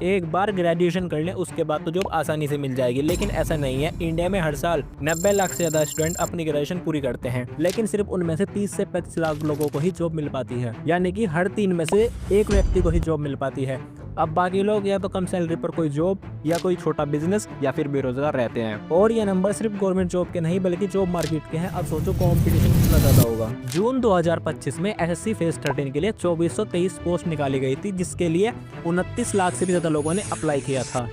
एक बार ग्रेजुएशन कर लें उसके बाद तो जॉब आसानी से मिल जाएगी, लेकिन ऐसा नहीं है। इंडिया में हर साल 90 लाख से ज्यादा स्टूडेंट अपनी ग्रेजुएशन पूरी करते हैं, लेकिन सिर्फ उनमें से 30 से 35 लाख लोगों को ही जॉब मिल पाती है, यानी कि हर 3 में से एक व्यक्ति को ही जॉब मिल पाती है। अब बाकी लोग या तो कम सैलरी पर कोई जॉब या कोई छोटा बिजनेस या फिर बेरोजगार रहते हैं। और ये नंबर सिर्फ गवर्नमेंट जॉब के नहीं बल्कि जॉब मार्केट के हैं। अब सोचो कंपटीशन कितना ज्यादा होगा। जून 2025 में एसएससी फेज 13 के लिए 2423 पोस्ट निकाली गई थी, जिसके लिए 29 लाख से भी ज्यादा लोगों ने अप्लाई किया था।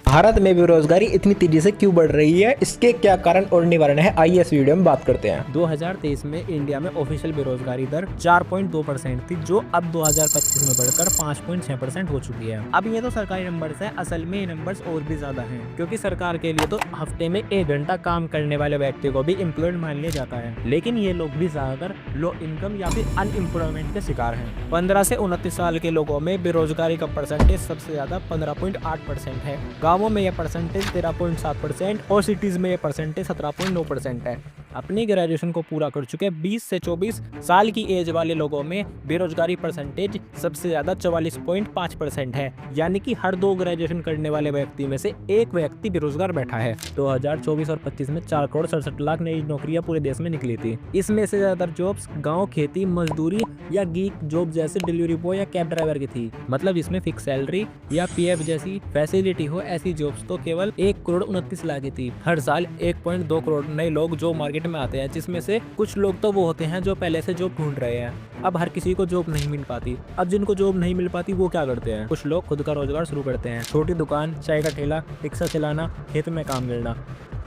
भारत में बेरोजगारी इतनी तेजी से क्यों बढ़ रही है, इसके क्या कारण और निवारण है, आइए इस वीडियो में बात करते हैं। 2023 में इंडिया में ऑफिशियल बेरोजगारी दर 4.2% थी, जो अब 2025 में बढ़कर 5.6% हो चुकी है। अब ये तो सरकारी नंबर्स है, असल में ये नंबर्स और भी ज्यादा हैं, क्योंकि सरकार के लिए तो हफ्ते में 1 घंटा काम करने वाले व्यक्ति को भी एम्प्लॉयड मान लिया जाता है, लेकिन ये लोग भी ज्यादातर लो इनकम या फिर अनएम्प्लॉयमेंट के शिकार हैं। 15 से 29 साल के लोगों में बेरोजगारी का परसेंटेज सबसे ज्यादा 15.8% है। गांवों में यह परसेंटेज 13.7% और सिटीज में यह परसेंटेज 17.9% है। अपनी ग्रेजुएशन को पूरा कर चुके 20 से 24 साल की एज वाले लोगों में बेरोजगारी परसेंटेज सबसे ज्यादा 44.5% है, यानी कि हर 2 ग्रेजुएशन करने वाले व्यक्ति में से एक व्यक्ति बेरोजगार बैठा है। 2024 और 25 में 4 करोड़ 67 लाख नई नौकरियां पूरे देश में निकली थी। इसमें से ज्यादातर जॉब्स गाँव, खेती, मजदूरी या गीग जॉब जैसे डिलीवरी बॉय या कैब ड्राइवर की थी। मतलब इसमें फिक्स सैलरी या पीएफ जैसी फैसिलिटी हो, ऐसी जॉब्स तो केवल 1 करोड़ 29 लाख की थी। हर साल 1.2 करोड़ नए लोग जॉब मार्केट में आते हैं, जिसमें से कुछ लोग तो वो होते हैं जो पहले से जॉब ढूंढ रहे हैं। अब हर किसी को जॉब नहीं मिल पाती। अब जिनको जॉब नहीं मिल पाती वो क्या करते हैं, कुछ लोग खुद का रोजगार शुरू करते हैं, छोटी दुकान, चाय का ठेला, रिक्शा चलाना, खेत में काम करना।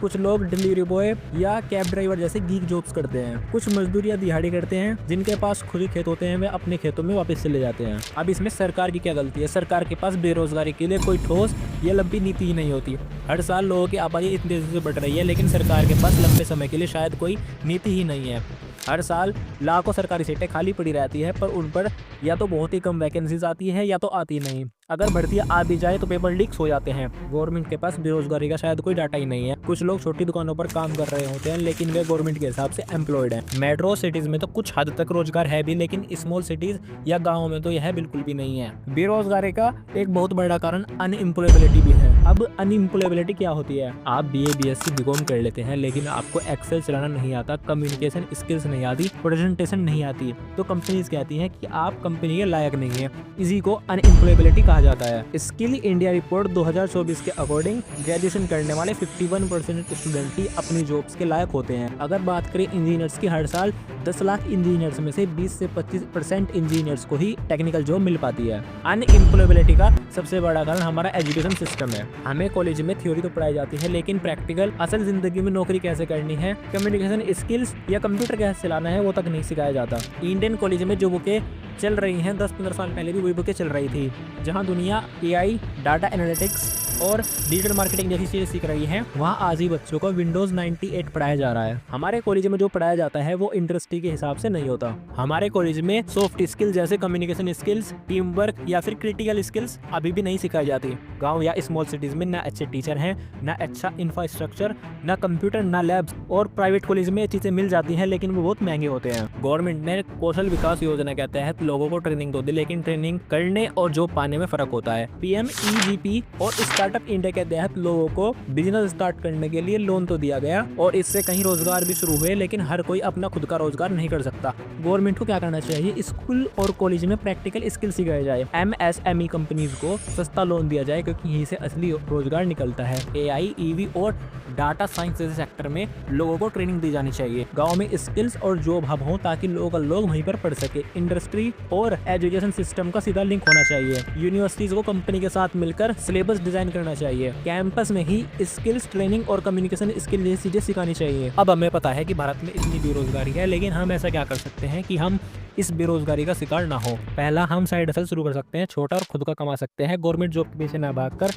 कुछ लोग डिलीवरी बॉय या कैब ड्राइवर जैसे गीग जॉब्स करते हैं। कुछ मजदूर या दिहाड़ी करते हैं। जिनके पास खुद ही खेत होते हैं वे अपने खेतों में वापस चले जाते हैं। अब इसमें सरकार की क्या गलती है? सरकार के पास बेरोजगारी के लिए कोई ठोस या लंबी नीति ही नहीं होती। हर साल लोगों की आबादी इतनी तेजी से बढ़ रही है, लेकिन सरकार के पास लंबे समय के लिए शायद कोई नीति ही नहीं है। हर साल लाखों सरकारी सीटें खाली पड़ी रहती है, पर उन पर या तो बहुत ही कम वैकेंसीज आती है या तो आती नहीं। अगर भर्तियां आ भी जाए तो पेपर लीक्स हो जाते हैं। गवर्नमेंट के पास बेरोजगारी का शायद कोई डाटा ही नहीं है। कुछ लोग छोटी दुकानों पर काम कर रहे होते हैं, लेकिन वे गवर्नमेंट के हिसाब से एम्प्लॉयड हैं। मेट्रो सिटीज में तो कुछ हद तक रोजगार है भी, लेकिन स्मॉल सिटीज या गाँव में तो यह बिल्कुल भी नहीं है। बेरोजगारी का एक बहुत बड़ा कारण अनएम्प्लॉयबिलिटी भी है। अब अनएम्प्लॉयबिलिटी क्या होती है? आप BA BSc BCom कर लेते हैं, लेकिन आपको एक्सेल चलाना नहीं आता, कम्युनिकेशन स्किल्स नहीं आती, प्रेजेंटेशन नहीं आती, तो कंपनीज कहती हैं कि आप कंपनी के लायक नहीं है। इसी को अनएम्प्लॉयबिलिटी कहा जाता है। स्किल इंडिया रिपोर्ट 2024 के अकॉर्डिंग ग्रेजुएशन करने वाले 51% स्टूडेंट ही अपनी जॉब्स के लायक होते हैं। अगर बात करें इंजीनियर्स की, हर साल 10 लाख इंजीनियर्स में से 20 से 25% इंजीनियर्स को ही टेक्निकल जॉब मिल पाती है। अनएम्प्लॉयबिलिटी का सबसे बड़ा कारण हमारा एजुकेशन सिस्टम है। हमें कॉलेज में थ्योरी तो पढ़ाई जाती है, लेकिन प्रैक्टिकल असल जिंदगी में नौकरी कैसे करनी है, कम्युनिकेशन स्किल्स या कंप्यूटर कैसे चलाना है, वो तक नहीं सिखाया जाता। इंडियन कॉलेज में जो बुकें चल रही हैं 10-15 साल पहले भी वही बुकें चल रही थी, जहां दुनिया AI, डाटा एनालिटिक्स और डिजिटल मार्केटिंग जैसी चीजें सीख रही हैं, वहाँ आज ही बच्चों को विंडोज 98 पढ़ाया जा रहा है। हमारे कॉलेज में जो पढ़ाया जाता है वो इंडस्ट्री के हिसाब से नहीं होता। हमारे कॉलेज में सॉफ्ट स्किल जैसे कम्युनिकेशन स्किल्स, टीम वर्क या फिर क्रिटिकल स्किल्स अभी भी नहीं सिखाई जाती। गाँव या स्मॉल सिटीज में ना अच्छे टीचर हैं, ना अच्छा इंफ्रास्ट्रक्चर, ना कंप्यूटर, ना लैब्स। और प्राइवेट कॉलेज में ये चीजें मिल जाती हैं, लेकिन वो बहुत महंगे होते हैं। गवर्नमेंट ने कौशल विकास योजना के तहत लोगों को ट्रेनिंग दो दी, लेकिन ट्रेनिंग करने और जॉब पाने में फर्क होता है। PMEGP और स्टार्टअप इंडिया के तहत लोगों को बिजनेस स्टार्ट करने के लिए लोन तो दिया गया और इससे कहीं रोजगार भी शुरू हुए, लेकिन हर कोई अपना खुद का रोजगार नहीं कर सकता। गवर्नमेंट को क्या करना चाहिए? स्कूल और कॉलेज में प्रैक्टिकल स्किल सिखाए जाए। MSME कंपनीज को सस्ता लोन दिया जाए, क्योंकि यहीं से असली रोजगार निकलता है। AI, EV और डाटा साइंस जैसे सेक्टर में लोगों को ट्रेनिंग दी जानी चाहिए। गाँव में स्किल्स और जॉब हब हो ताकि लोकल लोग वहीं पर पढ़ सके। इंडस्ट्री और एजुकेशन सिस्टम का सीधा लिंक होना चाहिए। यूनिवर्सिटीज को कंपनी के साथ मिलकर सिलेबस डिजाइन करना चाहिए। कैंपस में ही स्किल्स ट्रेनिंग और कम्युनिकेशन स्किल जैसी चीजें सिखानी चाहिए। अब हमें पता है कि भारत में इतनी बेरोजगारी है, लेकिन हम ऐसा क्या कर सकते हैं कि हम इस बेरोजगारी का शिकार ना हो? पहला, हम साइड हसल शुरू कर सकते हैं, छोटा और खुद का कमा सकते हैं। गवर्नमेंट जॉब के पीछे ना भागकर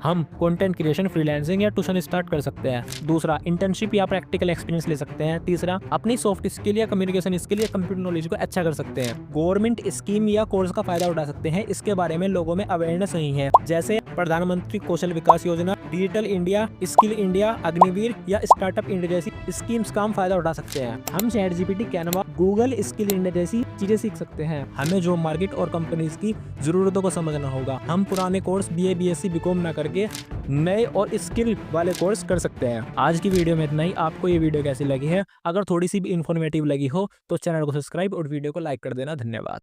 हम कंटेंट क्रिएशन, फ्रीलांसिंग या ट्यूशन स्टार्ट कर सकते हैं। दूसरा, इंटर्नशिप या प्रैक्टिकल एक्सपीरियंस ले सकते हैं। तीसरा, अपनी सॉफ्ट स्किल या कम्युनिकेशन स्किल या कंप्यूटर नॉलेज को अच्छा कर सकते हैं। गवर्नमेंट स्कीम या कोर्स का फायदा उठा सकते हैं। इसके बारे में लोगों में अवेयरनेस नहीं है, जैसे प्रधानमंत्री कौशल विकास योजना, digital India, skill India, Agniveer या स्टार्टअप इंडिया जैसी स्कीम्स का हम फायदा उठा सकते हैं। हम ChatGPT, Canva, Google skill India जैसी नई चीजें सीख सकते हैं। हमें जॉब मार्केट और कंपनीज की जरूरतों को समझना होगा। हम पुराने कोर्स BA BSc BCom ना करके नए और स्किल वाले कोर्स कर सकते हैं। आज की वीडियो में इतना ही। आपको ये वीडियो कैसी लगी है? अगर थोड़ी सी भी इन्फॉर्मेटिव लगी हो तो चैनल को सब्सक्राइब और वीडियो को लाइक कर देना। धन्यवाद।